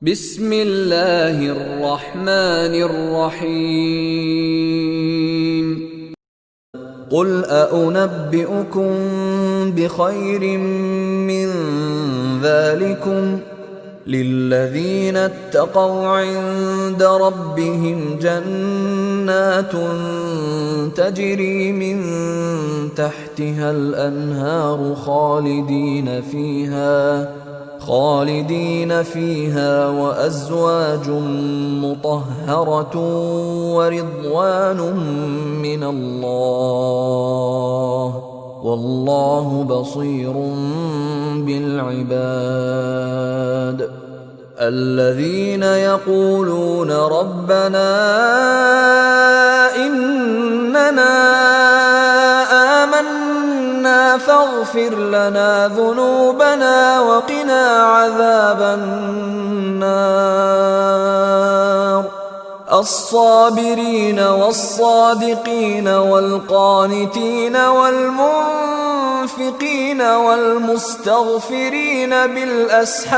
بسم الله الرحمن الرحيم. قل أأنبئكم بخير من ذلكم للذين اتقوا عند ربهم جنات تجري من تحتها الأنهار خالدين فيها وأزواج مطهرة ورضوان من الله والله بصير بالعباد. الذين يقولون ربنا إننا آمنا فاغفر لنا ذنوبنا وقنا عذاب النار. الصابرين والصادقين والقانتين والمنفقين والمستغفرين بالأسحار